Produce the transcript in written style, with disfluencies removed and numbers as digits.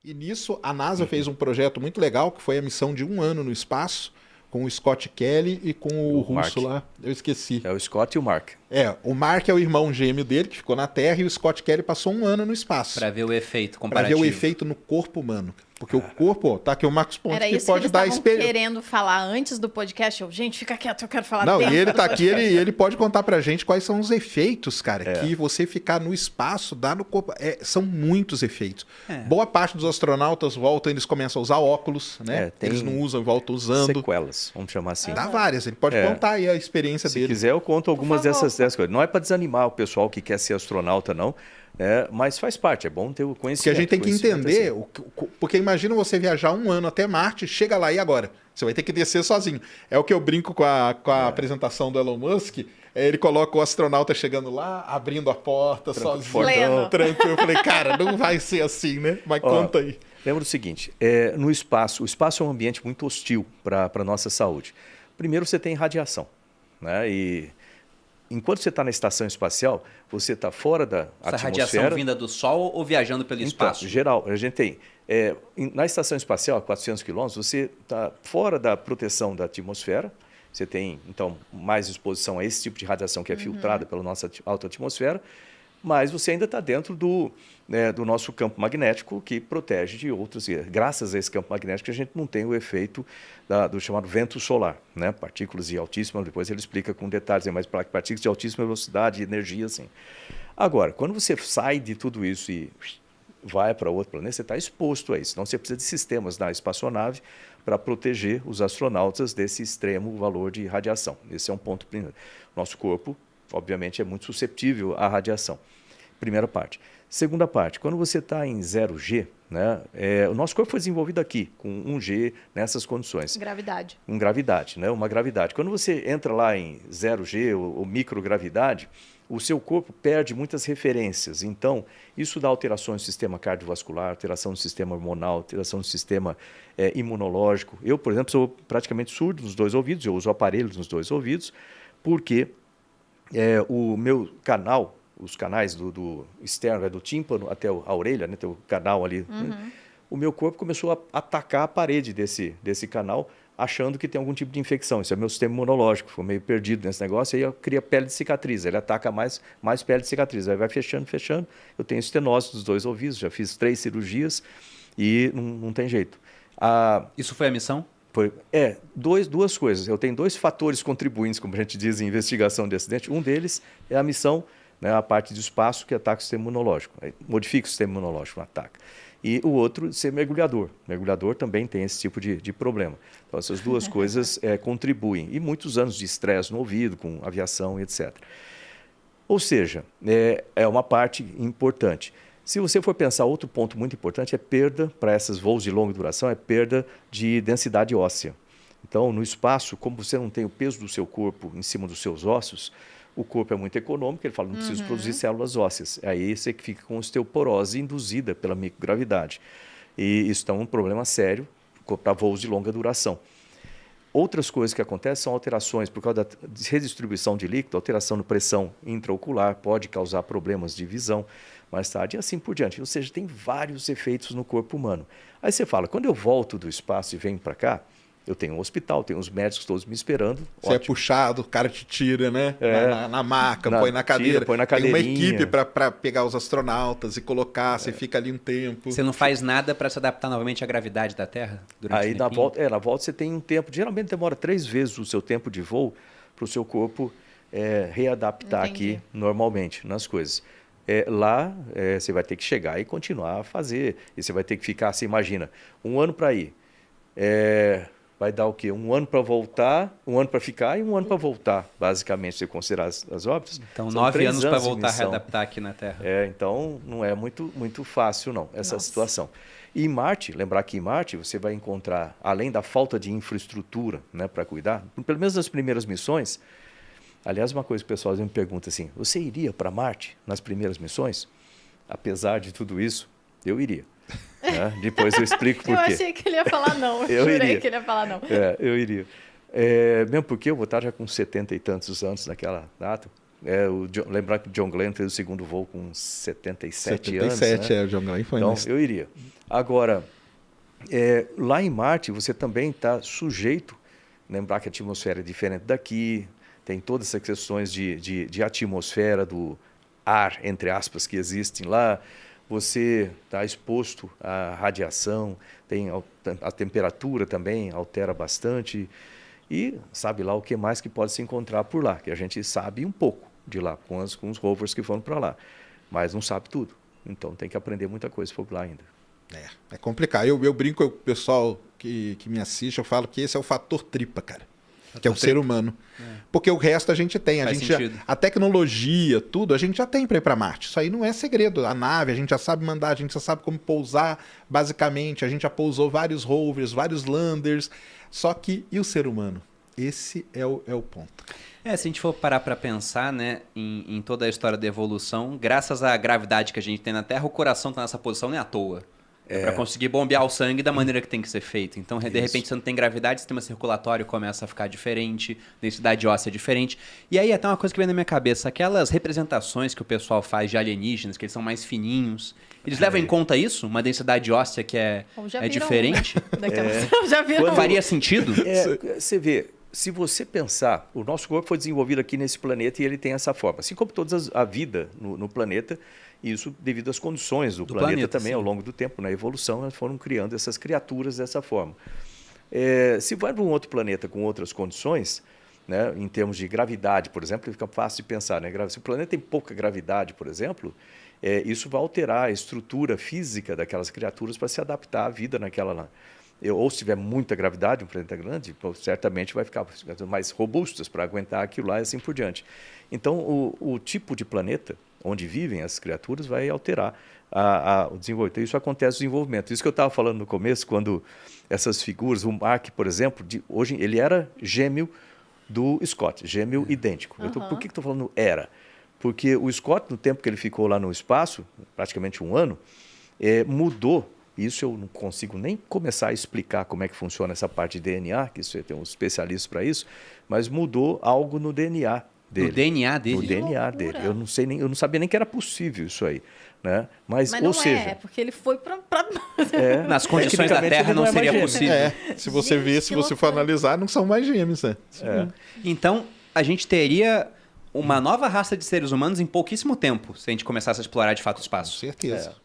E nisso, a NASA fez um projeto muito legal, que foi a missão de 1 ano no espaço, com o Scott Kelly e com o russo Mark. lá, eu esqueci. É o Scott e o Mark. O Mark é o irmão gêmeo dele, que ficou na Terra, e o Scott Kelly passou 1 ano no espaço. Para ver o efeito Para comparativo. ver o efeito no corpo humano. Porque o corpo, tá aqui o Marcos Pontes, Era que isso pode que eles dar estavam experiência. querendo falar antes do podcast. Gente, fica quieto, eu quero falar Não, dentro e ele do tá aqui, podcast. ele pode contar pra gente quais são os efeitos, cara, que você ficar no espaço dá no corpo. São muitos efeitos. Boa parte dos astronautas voltam, eles começam a usar óculos, né? Tem Eles não usam e voltam usando. sequelas, vamos chamar assim. Dá várias, ele pode contar aí a experiência Se dele. quiser, eu conto algumas dessas coisas. Não é para desanimar o pessoal que quer ser astronauta, não. Mas faz parte, é bom ter o conhecimento. Porque a gente tem que entender, assim. porque imagina você viajar 1 ano até Marte, chega lá e agora? Você vai ter que descer sozinho. É o que eu brinco com a apresentação do Elon Musk, ele coloca o astronauta chegando lá, abrindo a porta, sozinho, tranquilo. Eu falei, cara, não vai ser assim, né? Mas conta aí. Lembra o seguinte, no espaço, o espaço é um ambiente muito hostil para a nossa saúde. Primeiro você tem radiação, né? E enquanto você está na estação espacial, você está fora da atmosfera. Essa radiação vinda do Sol ou viajando pelo espaço? Então, geral, a gente tem. Na estação espacial, a 400 quilômetros, você está fora da proteção da atmosfera. Você tem, então, mais exposição a esse tipo de radiação que é filtrada pela nossa alta atmosfera. Mas você ainda está dentro do nosso campo magnético, que protege de outros. Graças a esse campo magnético, a gente não tem o efeito do chamado vento solar, né? Partículas de altíssima, depois ele explica com detalhes, mas partículas de altíssima velocidade, energia, assim. Agora, quando você sai de tudo isso e vai para outro planeta, você está exposto a isso. Então, você precisa de sistemas na espaçonave para proteger os astronautas desse extremo valor de radiação. Esse é um ponto primeiro. Nosso corpo, obviamente, é muito suscetível à radiação. Primeira parte. Segunda parte, quando você está em 0G, né, o nosso corpo foi desenvolvido aqui, com 1G, nessas condições. Gravidade. Com gravidade, né, uma gravidade. Quando você entra lá em 0G ou microgravidade, o seu corpo perde muitas referências. Então, isso dá alterações no sistema cardiovascular, alteração no sistema hormonal, alteração no sistema imunológico. Eu, por exemplo, sou praticamente surdo nos 2 ouvidos, eu uso aparelhos nos 2 ouvidos, porque o meu canal, os canais do externo, do tímpano até a orelha, né, tem o canal ali, né, o meu corpo começou a atacar a parede desse canal, achando que tem algum tipo de infecção. Isso é meu sistema imunológico, ficou meio perdido nesse negócio, aí eu cria pele de cicatriz, ele ataca mais pele de cicatriz, aí vai fechando. Eu tenho estenose dos 2 ouvidos, já fiz 3 cirurgias e não tem jeito. Isso foi a missão? Duas coisas. Eu tenho 2 fatores contribuintes, como a gente diz em investigação de acidente. Um deles é a missão, né, a parte do espaço que ataca o sistema imunológico, modifica o sistema imunológico, ataca. E o outro, ser mergulhador. Mergulhador também tem esse tipo de problema. Então, essas 2 coisas contribuem. E muitos anos de estresse no ouvido, com aviação, etc. Ou seja, é uma parte importante. Se você for pensar, outro ponto muito importante é perda, para esses voos de longa duração, é perda de densidade óssea. Então, no espaço, como você não tem o peso do seu corpo em cima dos seus ossos, o corpo é muito econômico, ele fala, não preciso produzir células ósseas. Aí você fica com osteoporose induzida pela microgravidade. E isso é um problema sério para voos de longa duração. Outras coisas que acontecem são alterações por causa da redistribuição de líquido, alteração de pressão intraocular, pode causar problemas de visão mais tarde e assim por diante. Ou seja, tem vários efeitos no corpo humano. Aí você fala, quando eu volto do espaço e venho para cá, eu tenho um hospital, tenho os médicos todos me esperando. Você é puxado, o cara te tira, né? Na maca, põe na cadeira. Põe na tem uma cadeirinha. equipe para pegar os astronautas e colocar, você fica ali um tempo. Você não faz nada para se adaptar novamente à gravidade da Terra? Aí na volta você tem um tempo, geralmente demora 3 vezes o seu tempo de voo para o seu corpo readaptar aqui normalmente nas coisas. Lá você vai ter que chegar e continuar a fazer. E você vai ter que ficar, você imagina, 1 ano para ir. Vai dar o quê? 1 ano para voltar, 1 ano para ficar e 1 ano para voltar, basicamente, se você considerar as órbitas. Então, 9 anos para voltar a readaptar aqui na Terra. Então, não é muito fácil, não, essa situação. E em Marte, lembrar que em Marte você vai encontrar, além da falta de infraestrutura, né, para cuidar, pelo menos nas primeiras missões. Aliás, uma coisa que o pessoal me pergunta assim, você iria para Marte nas primeiras missões? Apesar de tudo isso, eu iria. Depois eu explico por quê. Eu achei que ele ia falar não. Eu jurei que ele ia falar não. Eu iria. Mesmo porque eu vou estar já com 70 e tantos anos naquela data. Lembrar que o John Glenn fez o segundo voo com 77 anos. 77, né? O John Glenn foi Então, nisso. eu iria. Agora, lá em Marte, você também está sujeito, lembrar que a atmosfera é diferente daqui, tem todas essas questões de atmosfera, do ar, entre aspas, que existem lá. Você está exposto à radiação, tem a temperatura também altera bastante. E sabe lá o que mais que pode se encontrar por lá, que a gente sabe um pouco de lá, com os rovers que foram para lá, mas não sabe tudo. Então tem que aprender muita coisa por lá ainda. É complicado. Eu brinco com o pessoal que me assiste, eu falo que esse é o fator tripa, cara. Que é o ser humano. Porque o resto a gente tem. A tecnologia, tudo, a gente já tem para ir para Marte. Isso aí não é segredo. A nave, a gente já sabe mandar, a gente já sabe como pousar, basicamente. A gente já pousou vários rovers, vários landers. Só que, e o ser humano? Esse é o ponto. Se a gente for parar para pensar, né, em toda a história da evolução, graças à gravidade que a gente tem na Terra, o coração está nessa posição nem à toa. Para conseguir bombear o sangue da maneira que tem que ser feito. Então, de repente, você não tem gravidade, o sistema circulatório começa a ficar diferente, densidade óssea diferente. E aí, até uma coisa que vem na minha cabeça, aquelas representações que o pessoal faz de alienígenas, que eles são mais fininhos, eles levam em conta isso? Uma densidade óssea que é diferente? Já viram? Faria sentido? Você vê, se você pensar, o nosso corpo foi desenvolvido aqui nesse planeta e ele tem essa forma. Assim como toda a vida no planeta, isso devido às condições do planeta também, sim. Ao longo do tempo, na evolução, elas foram criando essas criaturas dessa forma. Se vai para um outro planeta com outras condições, né, em termos de gravidade, por exemplo, fica fácil de pensar. Né? Se o planeta tem pouca gravidade, por exemplo, isso vai alterar a estrutura física daquelas criaturas para se adaptar à vida naquela lá. Ou se tiver muita gravidade, um planeta grande, certamente vai ficar mais robustas para aguentar aquilo lá e assim por diante. Então, o tipo de planeta onde vivem as criaturas vai alterar o desenvolvimento. Isso acontece no desenvolvimento. Isso que eu estava falando no começo, quando essas figuras, o Mark, por exemplo, hoje ele era gêmeo do Scott, gêmeo idêntico. Por que estou falando era? Porque o Scott, no tempo que ele ficou lá no espaço, praticamente um ano, mudou. Isso eu não consigo nem começar a explicar como é que funciona essa parte de DNA, que isso tem um especialista para isso, mas mudou algo no DNA dele. No DNA dele? No DNA dele. Eu não sabia nem que era possível isso aí. Né? Mas não é, porque ele foi para... Nas condições da Terra não seria possível. Se você ver, se você for analisar, não são mais gêmeos. Né? Então, a gente teria uma nova raça de seres humanos em pouquíssimo tempo, se a gente começasse a explorar de fato o espaço. Com certeza.